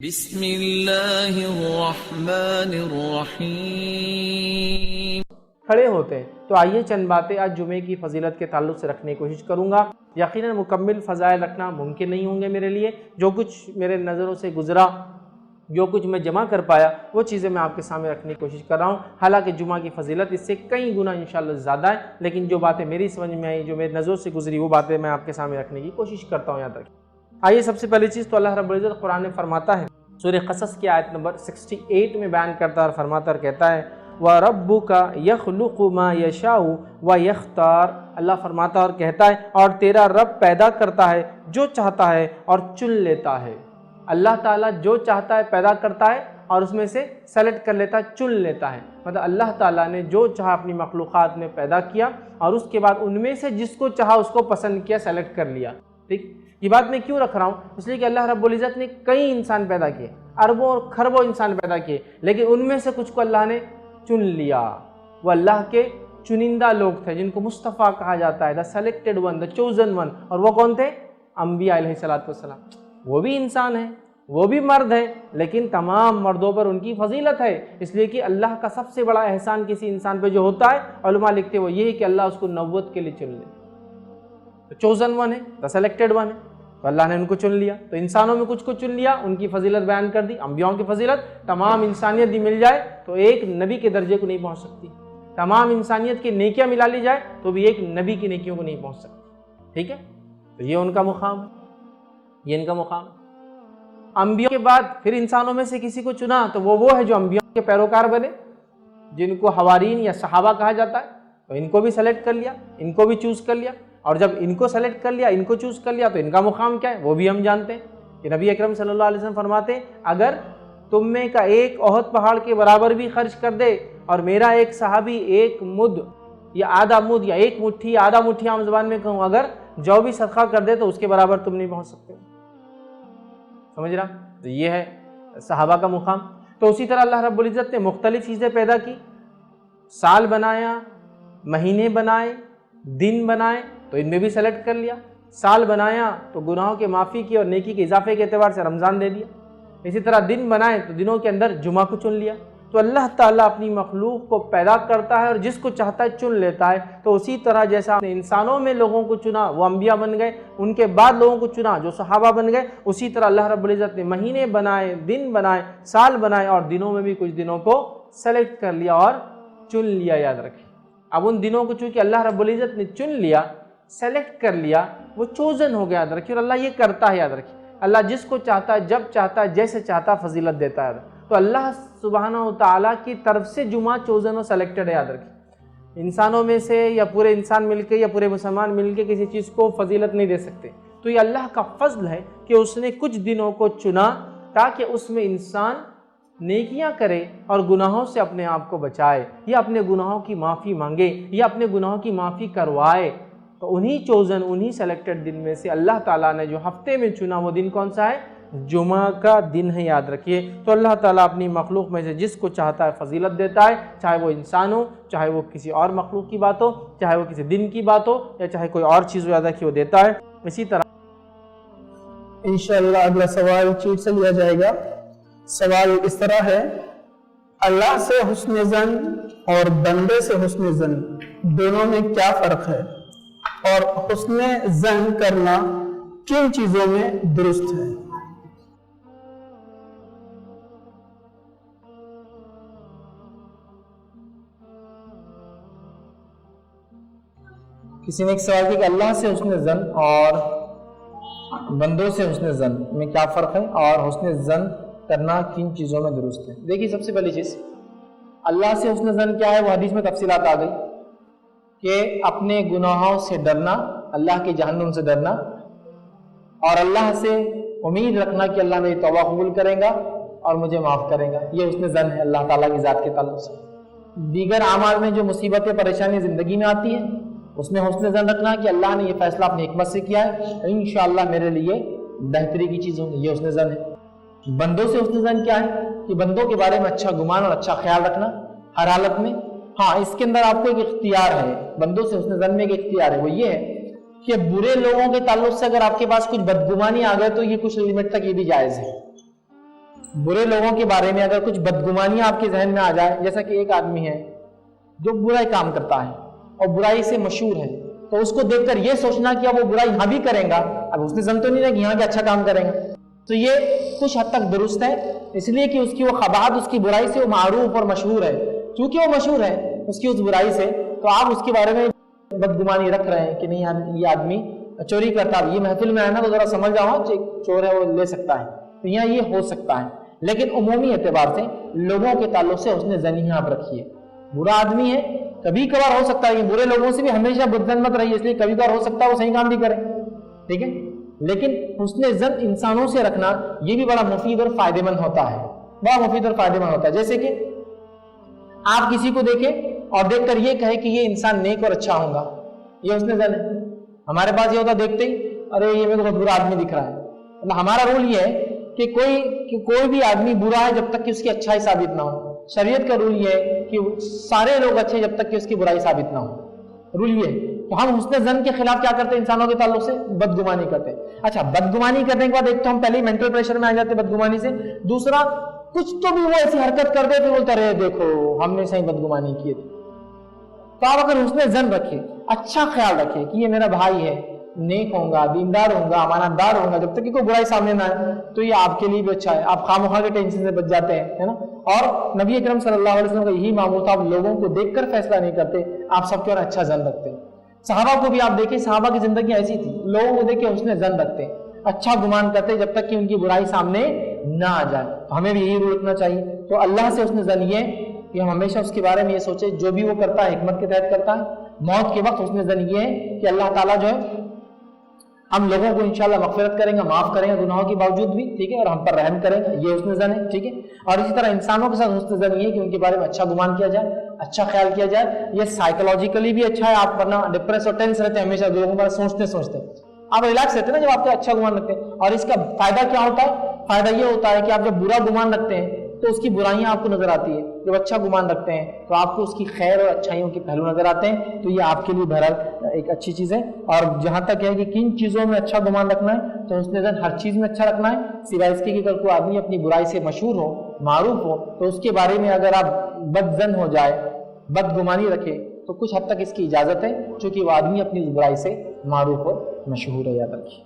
بسم اللہ الرحمن الرحیم۔ کھڑے ہوتے ہیں تو آئیے چند باتیں آج جمعے کی فضیلت کے تعلق سے رکھنے کی کوشش کروں گا۔ یقیناً مکمل فضائل رکھنا ممکن نہیں ہوں گے میرے لیے، جو کچھ میرے نظروں سے گزرا، جو کچھ میں جمع کر پایا، وہ چیزیں میں آپ کے سامنے رکھنے کی کوشش کر رہا ہوں۔ حالانکہ جمعہ کی فضیلت اس سے کئی گنا انشاءاللہ زیادہ ہے، لیکن جو باتیں میری سمجھ میں آئی، جو میری نظروں سے گزری، وہ باتیں میں آپ کے سامنے رکھنے کی کوشش کرتا ہوں۔ یاد رکھیں۔ آئیے سب سے پہلی چیز تو اللہ رب العزت قرآن میں فرماتا ہے، سورہ قصص کی آیت نمبر 68 میں بیان کرتا ہے اور فرماتا اور کہتا ہے وَرَبُّكَ يَخْلُقُ مَا يَشَاءُ وَيَخْتَارُ۔ اللہ فرماتا اور کہتا ہے اور تیرا رب پیدا کرتا ہے جو چاہتا ہے اور چن لیتا ہے۔ اللہ تعالیٰ جو چاہتا ہے پیدا کرتا ہے اور اس میں سے سلیکٹ کر لیتا ہے، چن لیتا ہے۔ مطلب اللہ تعالیٰ نے جو چاہا اپنی مخلوقات میں پیدا کیا اور اس کے بعد ان میں سے جس کو چاہا اس کو پسند کیا، سلیکٹ کر لیا۔ ٹھیک، یہ بات میں کیوں رکھ رہا ہوں؟ اس لیے کہ اللہ رب العزت نے کئی انسان پیدا کیے، اربوں اور خربوں انسان پیدا کیے، لیکن ان میں سے کچھ کو اللہ نے چن لیا۔ وہ اللہ کے چنندہ لوگ تھے جن کو مصطفیٰ کہا جاتا ہے، the selected one, the chosen one. اور وہ کون تھے؟ انبیاء علیہ السلام۔ وہ بھی انسان ہیں، وہ بھی مرد ہیں، لیکن تمام مردوں پر ان کی فضیلت ہے، اس لیے کہ اللہ کا سب سے بڑا احسان کسی انسان پہ جو ہوتا ہے، علماء لکھتے ہیں وہ یہ ہے کہ اللہ اس کو نبوت کے لیے چن لے۔ چوزن ون ہے، دا سلیکٹڈ ون ہے، تو اللہ نے ان کو چن لیا۔ تو انسانوں میں کچھ کو چن لیا، ان کی فضیلت بیان کر دی۔ انبیاؤں کی فضیلت تمام انسانیت بھی مل جائے تو ایک نبی کے درجے کو نہیں پہنچ سکتی، تمام انسانیت کی نیکیاں ملا لی جائے تو بھی ایک نبی کی نیکیوں کو نہیں پہنچ سکتی۔ ٹھیک ہے، تو یہ ان کا مقام ہے، یہ ان کا مقام ہے۔ انبیاء کے بعد پھر انسانوں میں سے کسی کو چنا تو وہ ہے جو انبیاء کے پیروکار بنے، جن کو حوارین یا صحابہ کہا جاتا ہے۔ تو ان کو بھی سلیکٹ کر لیا، ان کو بھی چوز کر لیا، اور جب ان کو سلیکٹ کر لیا، ان کو چوز کر لیا، تو ان کا مقام کیا ہے وہ بھی ہم جانتے ہیں کہ نبی اکرم صلی اللہ علیہ وسلم فرماتے ہیں اگر تم میں کا ایک احد پہاڑ کے برابر بھی خرچ کر دے اور میرا ایک صحابی ایک مد یا آدھا مد یا ایک مٹھی یا آدھا مٹھی عام زبان میں کہوں اگر جو بھی صدقہ کر دے تو اس کے برابر تم نہیں پہنچ سکتے۔ سمجھ رہا؟ تو یہ ہے صحابہ کا مقام۔ تو اسی طرح اللہ رب العزت نے مختلف چیزیں پیدا کی، سال بنایا، مہینے بنائے، دن بنائے، تو ان میں بھی سلیکٹ کر لیا۔ سال بنایا تو گناہوں کے معافی کی اور نیکی کے اضافے کے اعتبار سے رمضان دے دیا۔ اسی طرح دن بنائے تو دنوں کے اندر جمعہ کو چن لیا۔ تو اللہ تعالیٰ اپنی مخلوق کو پیدا کرتا ہے اور جس کو چاہتا ہے چن لیتا ہے۔ تو اسی طرح جیسا انسانوں میں لوگوں کو چنا وہ انبیاء بن گئے، ان کے بعد لوگوں کو چنا جو صحابہ بن گئے، اسی طرح اللہ رب العزت نے مہینے بنائے، دن بنائے، سال بنائے اور دنوں میں بھی کچھ دنوں کو سلیکٹ کر لیا اور چن لیا۔ یاد رکھیں، اب ان دنوں کو چونکہ اللہ رب العزت نے چن لیا، سلیکٹ کر لیا، وہ چوزن ہو گیا۔ یاد رکھیں، اور اللہ یہ کرتا ہے، یاد رکھیں، اللہ جس کو چاہتا ہے، جب چاہتا ہے، جیسے چاہتا ہے فضیلت دیتا ہے۔ تو اللہ سبحانہ و تعالیٰ کی طرف سے جمعہ چوزن و سلیکٹڈ ہے۔ یاد رکھیں، انسانوں میں سے یا پورے انسان مل کے یا پورے مسلمان مل کے کسی چیز کو فضیلت نہیں دے سکتے۔ تو یہ اللہ کا فضل ہے کہ اس نے کچھ دنوں کو چنا تاکہ اس میں انسان نیکیاں کرے اور گناہوں سے اپنے آپ کو بچائے، یا اپنے گناہوں کی معافی مانگے، یا اپنے گناہوں کی معافی کروائے۔ تو انہی چوزن، انہی سلیکٹڈ دن میں سے اللہ تعالیٰ نے جو ہفتے میں چنا وہ دن کون سا ہے؟ جمعہ کا دن ہے۔ یاد رکھیے، تو اللہ تعالیٰ اپنی مخلوق میں سے جس کو چاہتا ہے فضیلت دیتا ہے، چاہے وہ انسان ہو، چاہے وہ کسی اور مخلوق کی بات ہو، چاہے وہ کسی دن کی بات ہو، یا چاہے کوئی اور چیز یاد رکھیے وہ دیتا ہے۔ اسی طرح انشاءاللہ اگلا سوال چیٹ سے لیا جائے گا۔ سوال اس طرح ہے، اللہ سے حسن ظن اور بندے سے حسن ظن دونوں میں کیا فرق ہے، اور حسن ظن کرنا کن چیزوں میں درست ہے؟ کسی نے ایک سوال کیا کہ اللہ سے حسن ظن اور بندوں سے حسن ظن میں کیا فرق ہے اور حسن ظن کرنا کن چیزوں میں درست ہے۔ دیکھیے، سب سے پہلی چیز اللہ سے حسن ظن کیا ہے، وہ حدیث میں تفصیلات آ گئی کہ اپنے گناہوں سے ڈرنا، اللہ کے جہنم سے ڈرنا، اور اللہ سے امید رکھنا کہ اللہ میری توبہ قبول کرے گا اور مجھے معاف کرے گا۔ یہ حسن ظن ہے اللہ تعالیٰ کی ذات کے تعلق سے۔ دیگر اعمال میں جو مصیبتیں پریشانی زندگی میں آتی ہیں اس میں حسن ظن رکھنا کہ اللہ نے یہ فیصلہ اپنی حکمت سے کیا ہے، انشاءاللہ میرے لیے بہتری کی چیز ہوگی، یہ حسن ظن ہے۔ بندوں سے حسن ظن کیا ہے کہ بندوں کے بارے میں اچھا گمان اور اچھا خیال رکھنا ہر حالت میں۔ ہاں، اس کے اندر آپ کو ایک اختیار ہے، بندوں سے حسن ظن میں ایک اختیار ہے، وہ یہ ہے کہ برے لوگوں کے تعلق سے اگر آپ کے پاس کچھ بدگمانی آ گئے تو یہ کچھ لمٹ تک یہ بھی جائز ہے برے لوگوں کے بارے میں اگر کچھ بدگمانی آپ کے ذہن میں آ جائے، جیسا کہ ایک آدمی ہے جو برائی کام کرتا ہے اور برائی سے مشہور ہے، تو اس کو دیکھ کر یہ سوچنا کہ اب وہ برائی یہاں بھی کریں گا، اب اس نے زن تو نہیں ہے کہ یہاں کے اچھا کام کریں گا، تو یہ کچھ حد تک درست ہے، اس لیے کہ اس کی وہ قباحت، اس کی برائی سے وہ معروف اور مشہور ہے، چونکہ وہ مشہور ہے اس کی اس برائی سے، تو آپ اس کے بارے میں بدگمانی رکھ رہے ہیں کہ نہیں یہ آدمی چوری کرتا ہے، یہ محفل میں آئے نا تو ذرا سمجھ جاؤ چور ہے، وہ لے سکتا ہے، تو یہاں یہ ہو سکتا ہے، لیکن عمومی اعتبار سے لوگوں کے تعلق سے حسن ظن آپ رکھیے۔ برا آدمی ہے، کبھی کبھار ہو سکتا ہے کہ برے لوگوں سے بھی ہمیشہ بدظن مت رہیے، اس لیے کبھی کبھار ہو سکتا ہے وہ صحیح کام بھی کرے، ٹھیک ہے، لیکن حسن ظن انسانوں سے رکھنا یہ بھی بڑا مفید اور فائدہ مند ہوتا ہے، بڑا مفید اور فائدہ مند ہوتا ہے۔ جیسے کہ آپ کسی کو دیکھیں اور دیکھ کر یہ کہے کہ یہ انسان نیک اور اچھا ہوگا، یہ حسن ظن ہے۔ ہمارے پاس یہ ہوتا دیکھتے ہی ارے یہ میرے کو بہت برا آدمی دکھ رہا ہے، ہمارا رول یہ ہے کہ کوئی بھی آدمی برا ہے جب تک کہ اس کی اچھائی ثابت نہ ہو، شریعت کا رول یہ ہے کہ سارے لوگ اچھے جب تک کہ اس کی برائی ثابت نہ ہو، رول یہ ہے۔ تو ہم حسن ظن کے خلاف کیا کرتے ہیں؟ انسانوں کے تعلق سے بدگمانی کرتے ہیں۔ اچھا، بدگمانی کرنے کے بعد ایک تو ہم پہلے ہی مینٹل پریشر میں آ جاتے ہیں بدگمانی سے، دوسرا کچھ تو بھی وہ ایسی حرکت کر دے پھر بولتا رہے دیکھو ہم نے صحیح بدگمانی کی تھی۔ تو آپ اگر حسن ظن رکھے، اچھا خیال رکھے کہ یہ میرا بھائی ہے، نیک ہوں گا، دیندار ہوں گا، امانت دار ہوں گا، جب تک کہ کوئی برائی سامنے نہ آئے، تو یہ آپ کے لیے بھی اچھا ہے، آپ خواہ کے ٹینشن سے بچ جاتے ہیں، ہے نا۔ اور نبی اکرم صلی اللہ علیہ وسلم کا یہی معمول تھا، آپ لوگوں کو دیکھ کر فیصلہ نہیں کرتے، آپ سب کے اور اچھا ظن رکھتے ہیں۔ صحابہ کو بھی آپ دیکھیں، صحابہ کی زندگی ایسی تھی، لوگوں کو دیکھ کے حسن ظن رکھتے ہیں، اچھا گمان کرتے جب تک کہ ان کی برائی سامنے نہ آ جائے۔ تو ہمیں بھی یہی رول رکھنا چاہیے۔ تو اللہ سے حسن ظن یہ کہ ہم ہمیشہ اس کے بارے میں یہ سوچیں جو بھی وہ کرتا ہے حکمت کے تحت کرتا ہے۔ موت کے وقت حسن ظن یہ ہے کہ اللہ تعالیٰ جو ہے ہم لوگوں کو انشاءاللہ مغفرت کریں گے، معاف کریں گے گناہوں کے باوجود بھی، ٹھیک ہے، اور ہم پر رحم کریں گے، یہ حسن ظن ہے، ٹھیک ہے۔ اور اسی طرح انسانوں کے ساتھ حسن ظن یہ ہے کہ ان کے بارے میں اچھا گمان کیا جائے، اچھا خیال کیا جائے۔ یہ سائیکولوجیکلی بھی اچھا ہے، آپ ورنہ ڈپریس اور ٹینس رہتے ہیں ہمیشہ، لوگوں کے بارے سوچتے آپ ریلیکس رہتے ہیں نا جب آپ کا اچھا گمان رکھتے ہیں۔ اور اس کا فائدہ کیا ہوتا ہے؟ فائدہ یہ ہوتا ہے کہ آپ جب برا گمان رکھتے ہیں تو اس کی برائیاں آپ کو نظر آتی ہے، جب اچھا گمان رکھتے ہیں تو آپ کو اس کی خیر اور اچھائیوں کے پہلو نظر آتے ہیں، تو یہ آپ کے لیے بہرحال ایک اچھی چیز ہے۔ اور جہاں تک ہے کہ کن چیزوں میں اچھا گمان رکھنا ہے، تو حسن ظن ہر چیز میں اچھا رکھنا ہے، سوائے اس کے کہ اگر کوئی آدمی اپنی برائی سے مشہور ہو، معروف ہو، تو اس کے بارے میں اگر آپ بدظن ہو جائے، بدگمانی رکھے، تو کچھ حد تک اس کی اجازت ہے، چونکہ وہ آدمی اپنی برائی سے معروف اور مشہور ہے، یاد رکھیے۔